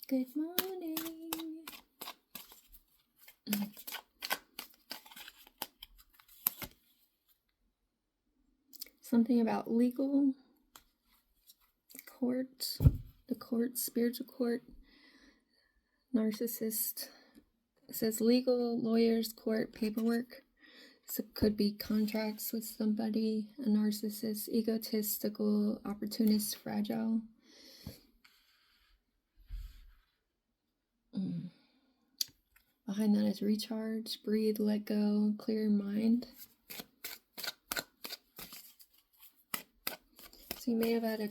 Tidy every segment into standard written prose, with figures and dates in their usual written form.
Good morning. Something about legal court, the court, spiritual court, narcissist. It says legal, lawyers, court, paperwork. So it could be contracts with somebody, a narcissist, egotistical, opportunist, fragile. Behind that is recharge, breathe, let go, clear your mind. So you may have had a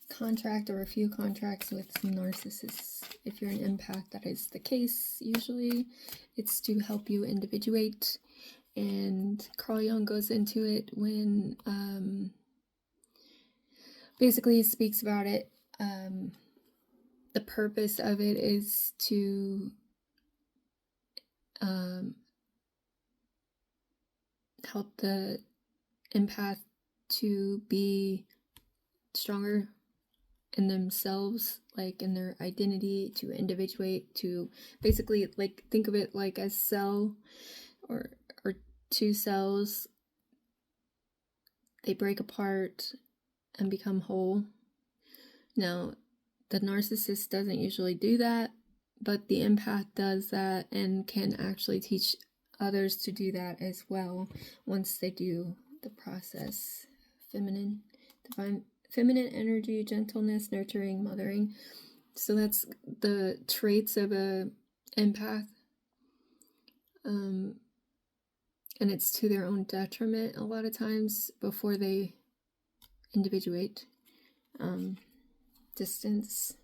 contract or a few contracts with some narcissists. If you're an empath, that is the case. Usually it's to help you individuate. And Carl Jung goes into it when basically he speaks about it. The purpose of it is to help the empath to be stronger in themselves, like in their identity, to individuate, to basically, like, think of it like a cell or two cells. They break apart and become whole. Now, the narcissist doesn't usually do that, but the empath does that and can actually teach others to do that as well once they do the process. Feminine, divine, feminine energy, gentleness, nurturing, mothering. So that's the traits of a empath. And it's to their own detriment a lot of times before they individuate. Distance,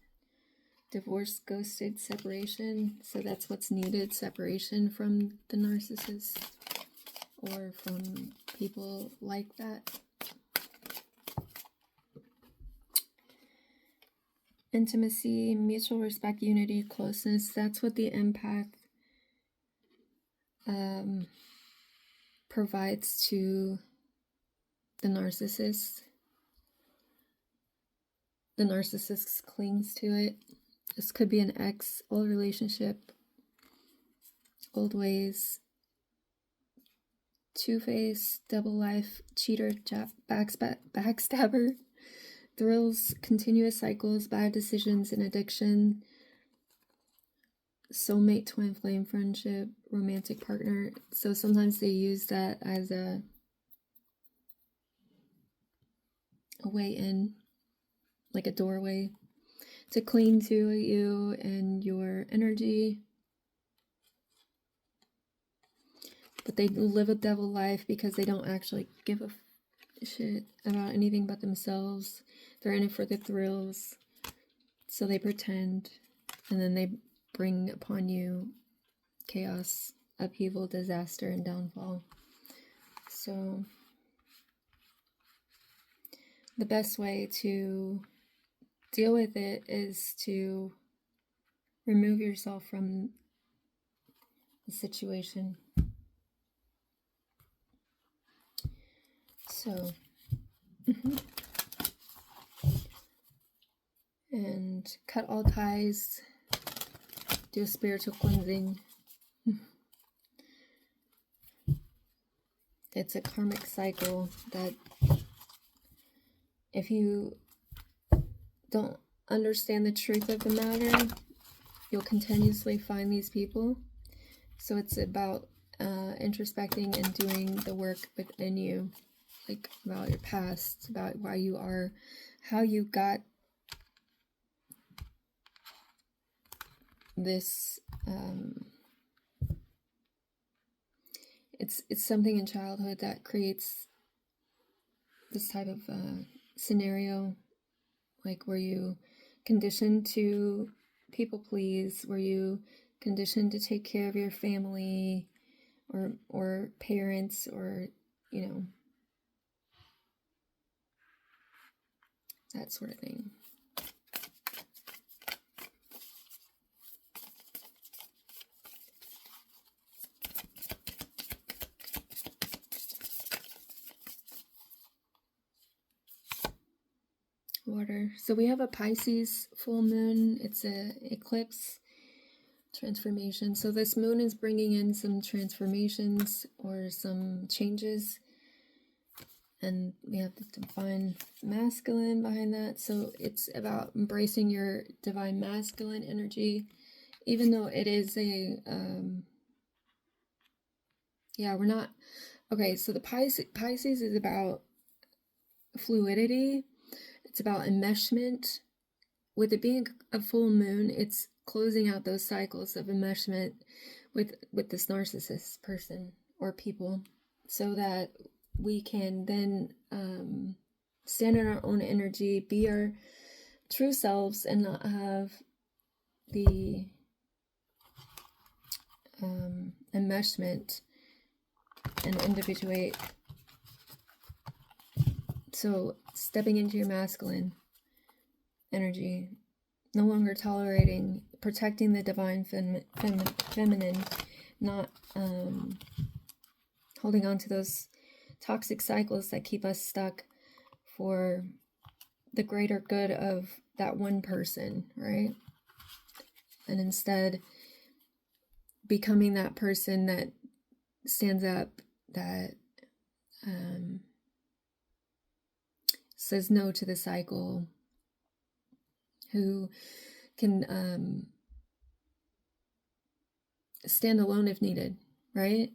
divorce, ghosted, separation. So that's what's needed, separation from the narcissist or from people like that. Intimacy, mutual respect, unity, closeness. That's what the empath provides to the narcissist. The narcissist clings to it. This could be an ex, old relationship, old ways, two-face, double life, cheater, backstabber, thrills, continuous cycles, bad decisions, and addiction, soulmate, twin flame friendship, romantic partner. So sometimes they use that as a way in, like a doorway to cling to you and your energy. But they live a devil life because they don't actually give a shit about anything but themselves. They're in it for the thrills. So they pretend, and then they bring upon you chaos, upheaval, disaster, and downfall. So the best way to deal with it is to remove yourself from the situation. So, and cut all ties, do a spiritual cleansing. It's a karmic cycle that if you don't understand the truth of the matter, you'll continuously find these people. So it's about introspecting and doing the work within you, like about your past, about why you are, how you got this. It's something in childhood that creates this type of scenario, like were you conditioned to people please, were you conditioned to take care of your family or parents, or that sort of thing. Water, So we have a Pisces full moon. It's a eclipse transformation. So this moon is bringing in some transformations or some changes. And we have the divine masculine behind that. So it's about embracing your divine masculine energy, even though it is a, we're not, okay, so the Pisces is about fluidity. It's about enmeshment. With it being a full moon, it's closing out those cycles of enmeshment with this narcissist person or people, so that we can then stand in our own energy, be our true selves, and not have the enmeshment and individuate. So stepping into your masculine energy, no longer tolerating, protecting the divine feminine, not holding on to those toxic cycles that keep us stuck for the greater good of that one person, right? And instead becoming that person that stands up, that says no to the cycle, who can stand alone if needed, right?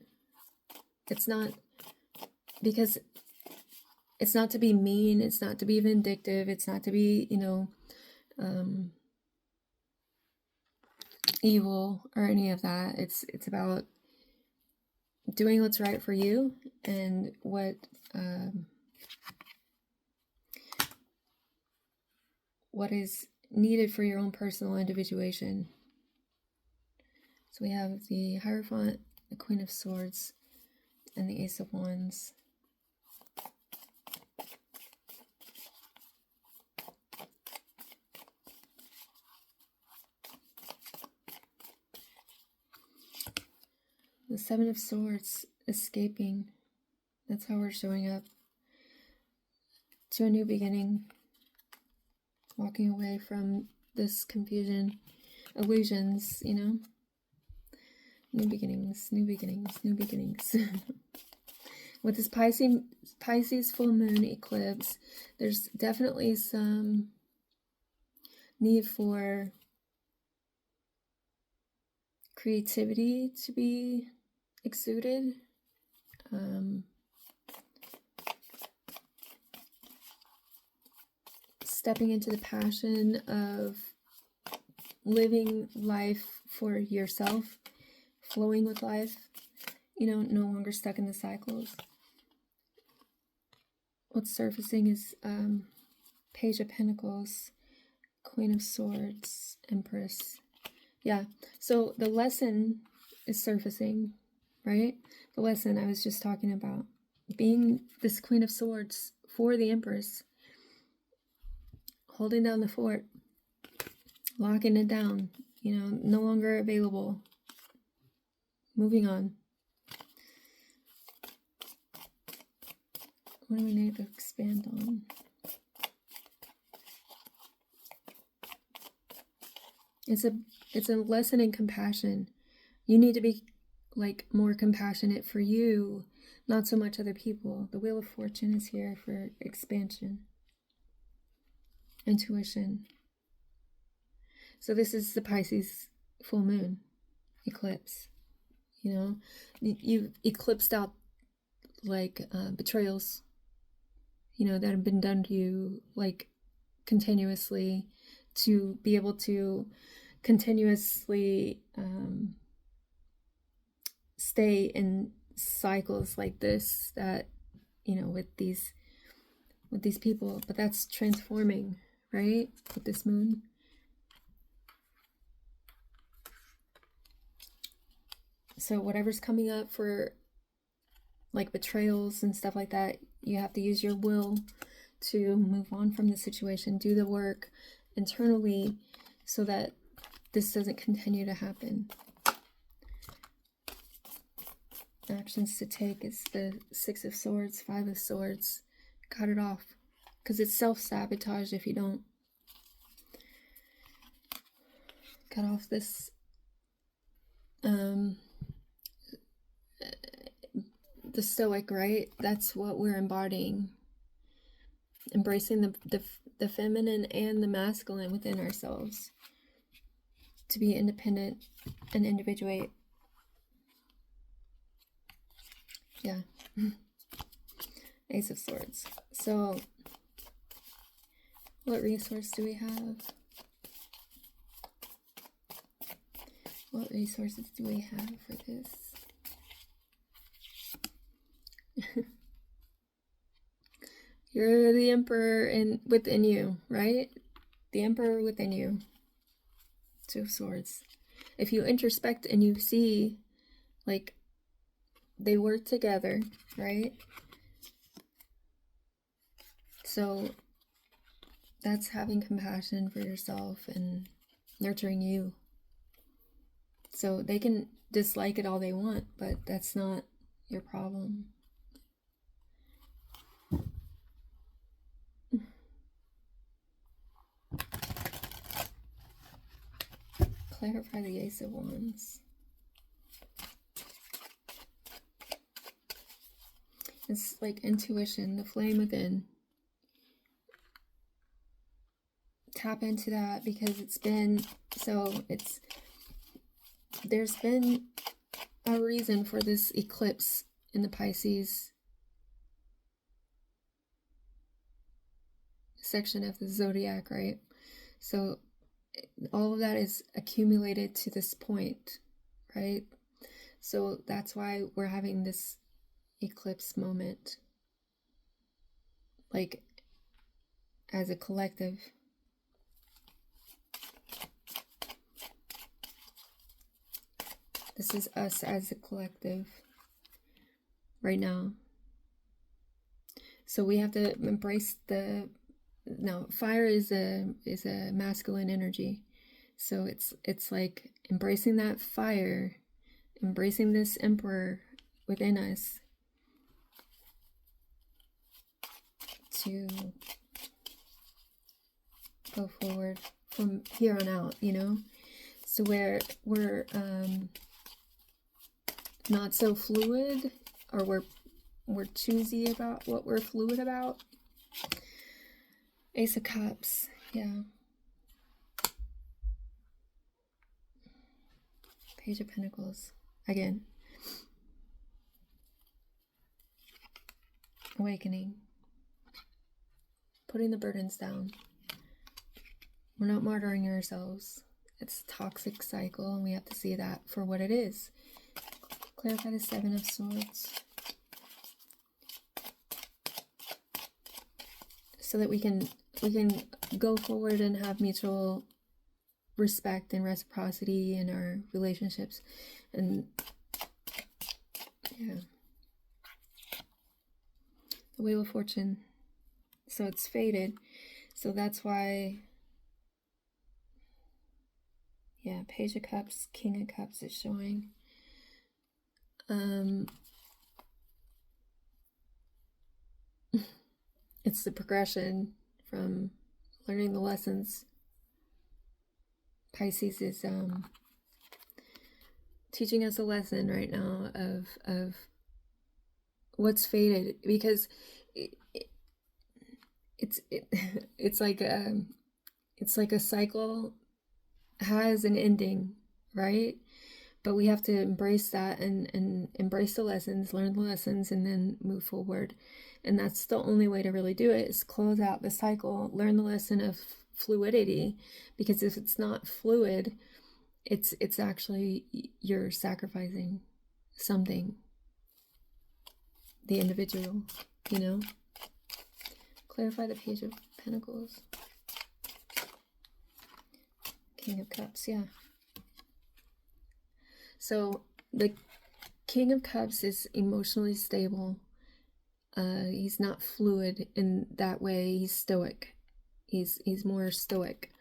It's not, because it's not to be mean, it's not to be vindictive, it's not to be, evil or any of that. It's about doing what's right for you and what is needed for your own personal individuation. So we have the Hierophant, the Queen of Swords, and the Ace of Wands. The Seven of Swords, escaping. That's how we're showing up to a new beginning. Walking away from this confusion, illusions, New beginnings, new beginnings, new beginnings. With this Pisces full moon eclipse, there's definitely some need for creativity to be exuded. Stepping into the passion of living life for yourself, flowing with life, no longer stuck in the cycles. What's surfacing is Page of Pentacles, Queen of Swords, Empress. Yeah, so the lesson is surfacing, right? The lesson I was just talking about, being this Queen of Swords for the Empress, holding down the fort, locking it down, no longer available, moving on. What do we need to expand on? It's a lesson in compassion. You need to be more compassionate for you, not so much other people. The Wheel of Fortune is here for expansion, intuition. So this is the Pisces full moon eclipse. You've eclipsed out betrayals, that have been done to you continuously, to be able to continuously stay in cycles like this, that with these people. But that's transforming, right, with this moon. So whatever's coming up for betrayals and stuff like that, you have to use your will to move on from the situation, do the work internally so that this doesn't continue to happen. Actions to take is the Six of Swords, Five of Swords. Cut it off, because it's self-sabotage if you don't. got off this the stoic, right? That's what we're embodying, embracing the feminine and the masculine within ourselves, to be independent and individuate. Yeah. Ace of Swords. So what resource do we have? What resources do we have for this? You're the emperor within you, right? The emperor within you. Two of Swords. If you introspect and you see, like, they work together, right? So that's having compassion for yourself and nurturing you. So they can dislike it all they want, but that's not your problem. Clarify the Ace of Wands. It's like intuition, the flame within. Tap into that, because there's been a reason for this eclipse in the Pisces section of the zodiac, right? So all of that is accumulated to this point, right? So that's why we're having this eclipse moment, like, as a collective. This is us as a collective right now. So we have to embrace fire is a masculine energy. So it's like embracing that fire, embracing this emperor within us to go forward from here on out, you know? So we're not so fluid, or we're choosy about what we're fluid about. Ace of Cups, yeah. Page of Pentacles, again. Awakening. Putting the burdens down. We're not martyring ourselves. It's a toxic cycle, and we have to see that for what it is. Clarify the Seven of Swords. So that we can go forward and have mutual respect and reciprocity in our relationships. And yeah. The Wheel of Fortune. So it's faded. So that's why, yeah, Page of Cups, King of Cups is showing. It's the progression from learning the lessons. Pisces is teaching us a lesson right now of what's faded, because it's like a cycle has an ending, right? But we have to embrace that and embrace the lessons, learn the lessons, and then move forward. And that's the only way to really do it, is close out the cycle, learn the lesson of fluidity. Because if it's not fluid, it's actually, you're sacrificing something, the individual, you know? Clarify the Page of Pentacles. King of Cups, yeah. So the King of Cups is emotionally stable. He's not fluid in that way. He's stoic. He's more stoic.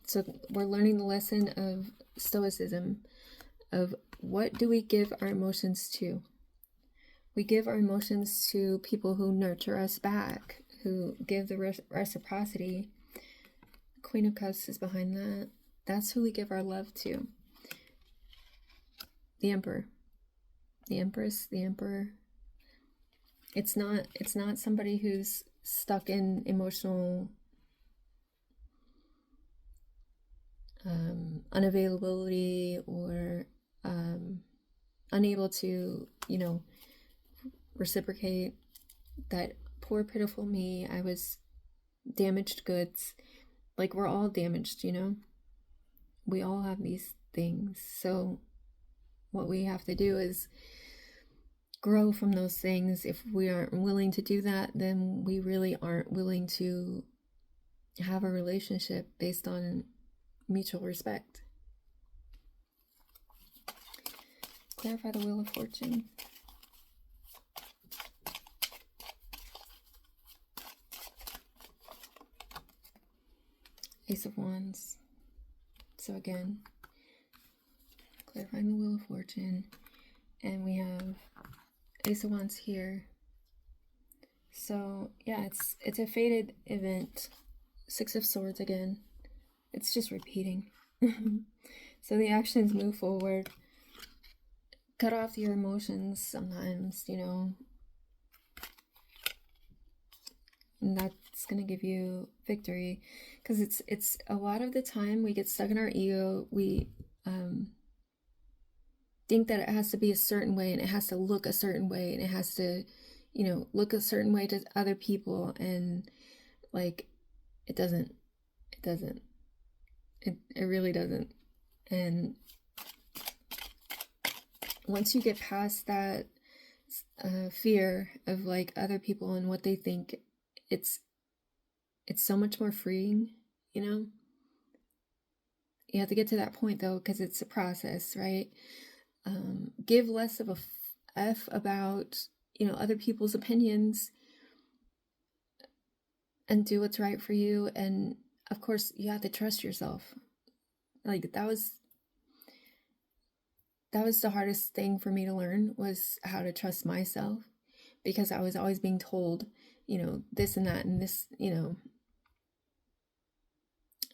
So we're learning the lesson of stoicism, of what do we give our emotions to? We give our emotions to people who nurture us back, who give the reciprocity. Queen of Cups is behind that. That's who we give our love to. The Emperor, the Empress, the Emperor. It's not somebody who's stuck in emotional unavailability or unable to, reciprocate. That poor pitiful me, I was damaged goods. Like, we're all damaged, we all have these things. So what we have to do is grow from those things. If we aren't willing to do that, then we really aren't willing to have a relationship based on mutual respect. Clarify the Wheel of Fortune. Ace of Wands. So again, clarifying the Wheel of Fortune. And we have Ace of Wands here. So yeah, it's a fated event. Six of Swords again. It's just repeating. So the actions move forward. Cut off your emotions sometimes, and that's going to give you victory. Because it's a lot of the time we get stuck in our ego. We think that it has to be a certain way, and it has to look a certain way, and it has to, look a certain way to other people, and like it doesn't. It really doesn't. And once you get past that fear of like other people and what they think, it's so much more freeing, You have to get to that point though, because it's a process, right? Give less of a F about, other people's opinions, and do what's right for you. And of course, you have to trust yourself. Like, that was the hardest thing for me to learn, was how to trust myself, because I was always being told, this and that and this,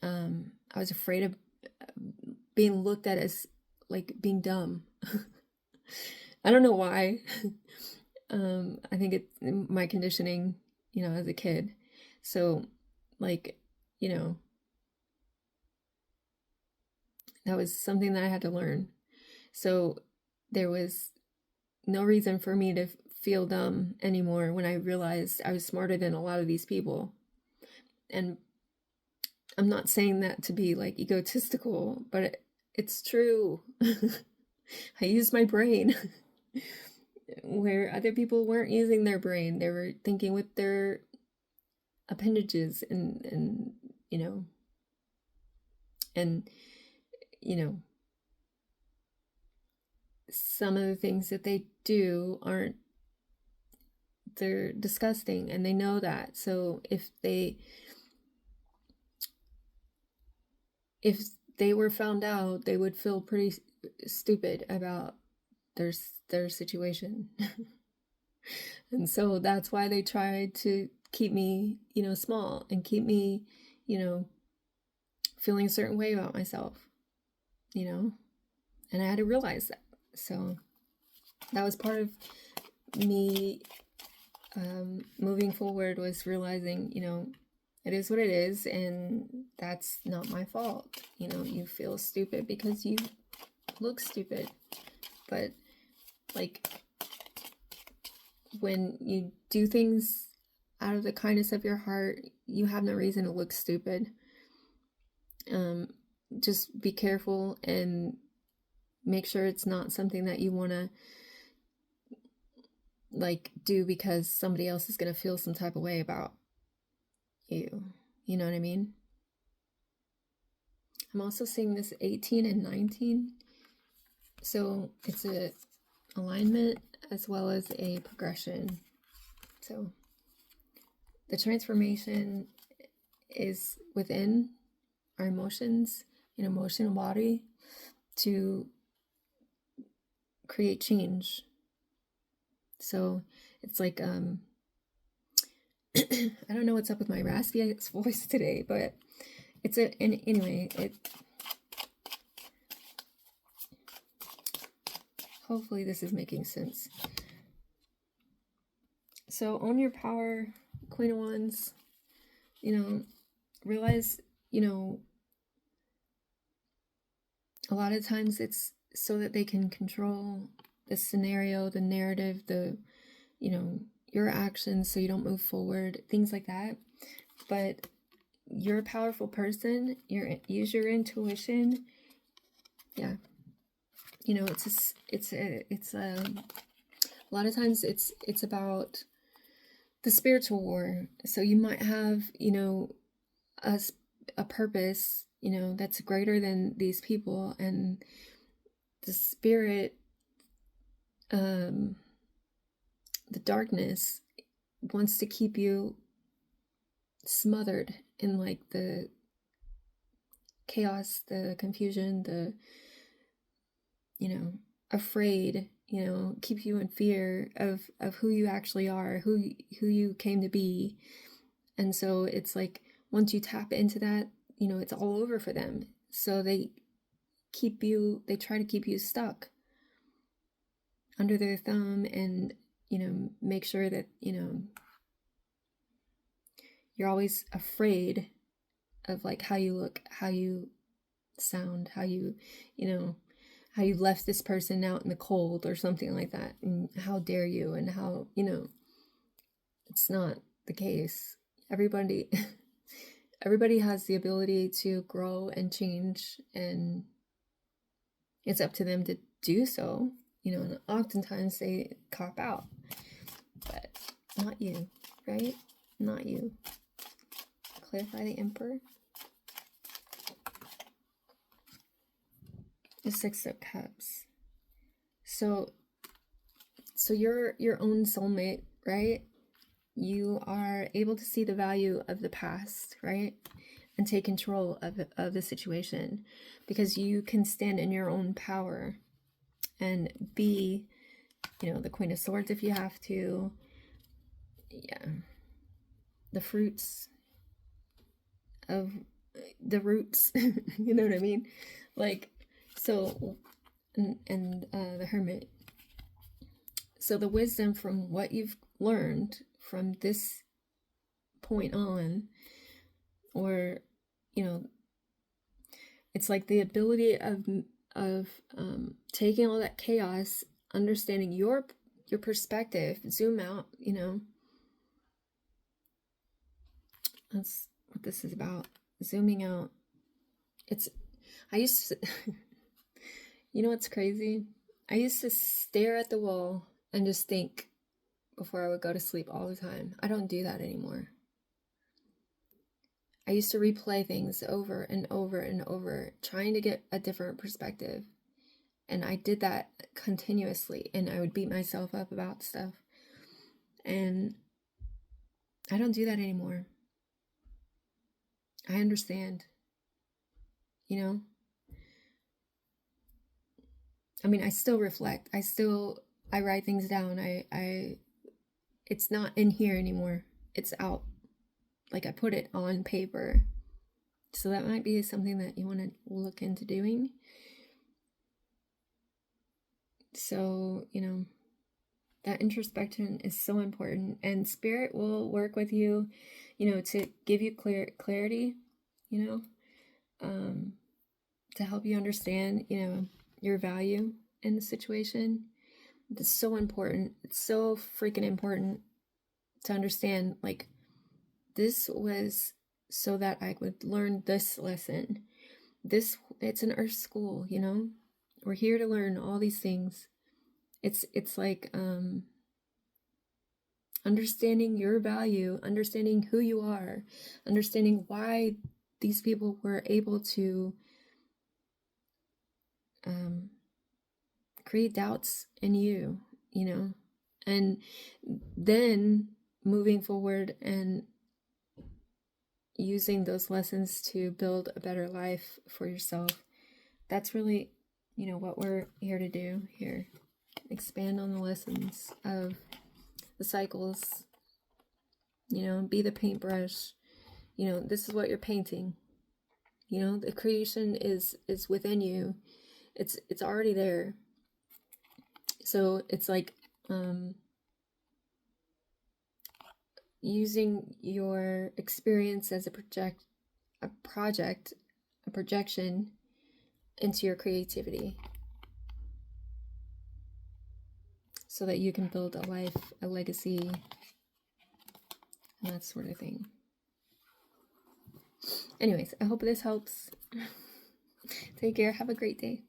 I was afraid of being looked at as like being dumb. I don't know why. I think it's my conditioning, as a kid. So like, that was something that I had to learn. So there was no reason for me to feel dumb anymore when I realized I was smarter than a lot of these people. And I'm not saying that to be like egotistical, but it's true. I used my brain where other people weren't using their brain. They were thinking with their appendages and some of the things that they do they're disgusting, and they know that. So if they were found out, they would feel pretty stupid about their situation. And so that's why they tried to keep me, small, and keep me, feeling a certain way about myself, and I had to realize that. So that was part of me moving forward, was realizing, it is what it is, and that's not my fault. You feel stupid because you look stupid. But like, when you do things out of the kindness of your heart, you have no reason to look stupid. Just be careful and make sure it's not something that you want to like do because somebody else is going to feel some type of way about you. You know what I mean? I'm also seeing this 18 and 19. So it's a alignment as well as a progression. So the transformation is within our emotions, emotional body, to create change. So it's like, I don't know what's up with my raspy voice today, but anyway, Hopefully this is making sense. So own your power, Queen of Wands. Realize, a lot of times it's so that they can control the scenario, the narrative, your actions, so you don't move forward, things like that. But you're a powerful person. Use your intuition. Yeah. It's a lot of times it's about the spiritual war. So you might have, a purpose, that's greater than these people, and the spirit, the darkness wants to keep you smothered in like the chaos, the confusion, the afraid, keep you in fear of who you actually are, who you came to be. And so it's like once you tap into that, it's all over for them. So they try to keep you stuck under their thumb, and make sure that you're always afraid of like how you look, how you sound, how you how you left this person out in the cold or something like that, and how dare you, and how it's not the case. Everybody has the ability to grow and change, and it's up to them to do so. And oftentimes they cop out, but not you, right? Not you. Clarify the Emperor. The Six of Cups. So you're your own soulmate, right? You are able to see the value of the past, right? And take control of the situation, because you can stand in your own power and be, the Queen of Swords if you have to. Yeah. The fruits of the roots, you know what I mean? Like, so, and the Hermit. So the wisdom from what you've learned from this point on, or it's like the ability of taking all that chaos, understanding your perspective, zoom out. That's what this is about, zooming out. I used to what's crazy? I used to stare at the wall and just think before I would go to sleep all the time. I don't do that anymore. I used to replay things over and over and over, trying to get a different perspective. And I did that continuously, and I would beat myself up about stuff. And I don't do that anymore. I understand. I mean, I still reflect. I write things down. It's not in here anymore. It's out. Like, I put it on paper. So that might be something that you want to look into doing. So, that introspection is so important, and Spirit will work with you, to give you clarity, to help you understand, your value in the situation. It's so important. It's so freaking important to understand, like, this was so that I would learn this lesson. It's an earth school, We're here to learn all these things. It's like understanding your value, understanding who you are, understanding why these people were able to create doubts in you, and then moving forward and using those lessons to build a better life for yourself. That's really, what we're here to do here. Expand on the lessons of the cycles, be the paintbrush. This is what you're painting. The creation is within you. It's already there. So it's like using your experience as a projection into your creativity, so that you can build a life, a legacy, and that sort of thing. Anyways, I hope this helps. Take care. Have a great day.